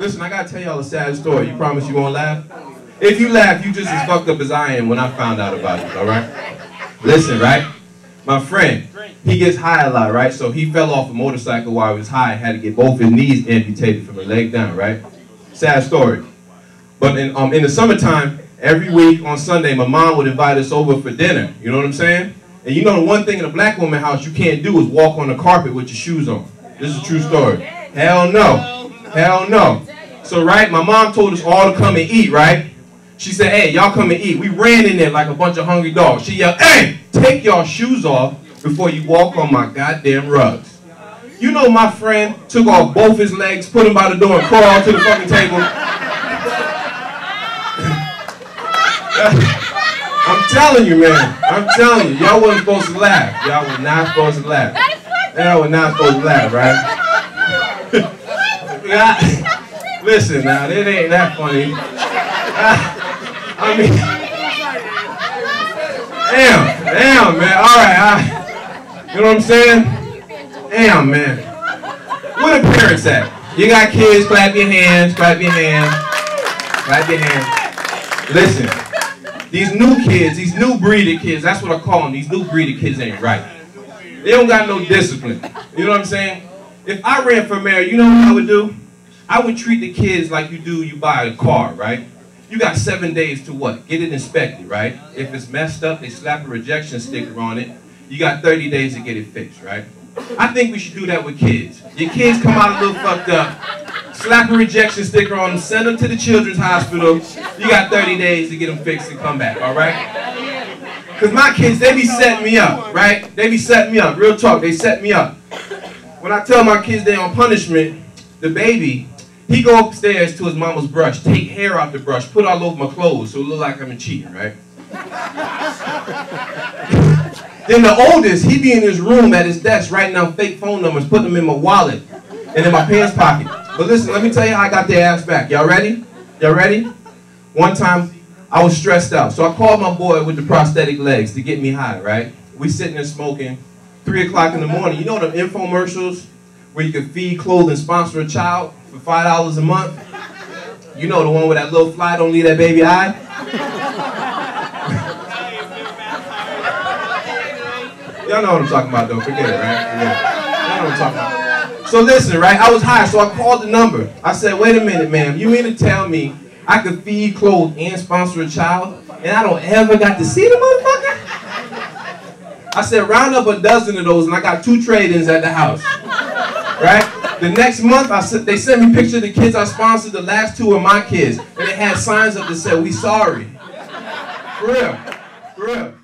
Listen, I gotta tell y'all a sad story. You promise you won't laugh? If you laugh, you just as fucked up as I am when I found out about it, alright? Listen, right? My friend, he gets high a lot, right? So he fell off a motorcycle while he was high and had to get both his knees amputated from the leg down, right? Sad story. But in the summertime, every week on Sunday, my mom would invite us over for dinner. You know what I'm saying? And you know the one thing in a black woman house you can't do is walk on the carpet with your shoes on. This is a true story. Hell no. Hell no. So, right, my mom told us all to come and eat, right? She said, hey, y'all come and eat. We ran in there like a bunch of hungry dogs. She yelled, hey, take y'all shoes off before you walk on my goddamn rugs. You know my friend took off both his legs, put him by the door, and crawled to the fucking table. I'm telling you, man. I'm telling you. Y'all wasn't supposed to laugh. Y'all were not supposed to laugh. Y'all were not supposed to laugh, right? Listen now, it ain't that funny. I mean, damn, man. All right, you know what I'm saying? Damn, man. Where the parents at? You got kids, clap your hands, clap your hands, clap your hands. Listen, these new kids, these new breed of kids, that's what I call them. These new breed of kids ain't right. They don't got no discipline. You know what I'm saying? If I ran for mayor, you know what I would do? I would treat the kids like you buy a car, right? You got 7 days to what? Get it inspected, right? If it's messed up, they slap a rejection sticker on it. You got 30 days to get it fixed, right? I think we should do that with kids. Your kids come out a little fucked up, slap a rejection sticker on them, send them to the children's hospital. You got 30 days to get them fixed and come back, all right? Because my kids, they be setting me up, right? They be setting me up. Real talk, they set me up. When I tell my kids they're on punishment, the baby, he go upstairs to his mama's brush, take hair out the brush, put all over my clothes so it look like I'm cheating, right? Then the oldest, he be in his room at his desk writing down fake phone numbers, putting them in my wallet and in my pants pocket. But listen, let me tell you how I got their ass back. Y'all ready? Y'all ready? One time, I was stressed out, so I called my boy with the prosthetic legs to get me high, right? We sitting there smoking, 3 o'clock in the morning. You know the infomercials where you can feed, clothe, and sponsor a child for $5 a month? You know the one with that little fly, don't leave that baby high? Y'all know what I'm talking about though, forget it, right? Yeah. Y'all know what I'm talking about. So listen, right, I was high, so I called the number. I said, wait a minute, ma'am, you mean to tell me I could feed, clothe, and sponsor a child, and I don't ever got to see the motherfucker? I said, round up a dozen of those, and I got 2 trade-ins at the house, right? The next month, they sent me pictures of the kids I sponsored. The last 2 are my kids, and they had signs up that said, we sorry. For real, for real.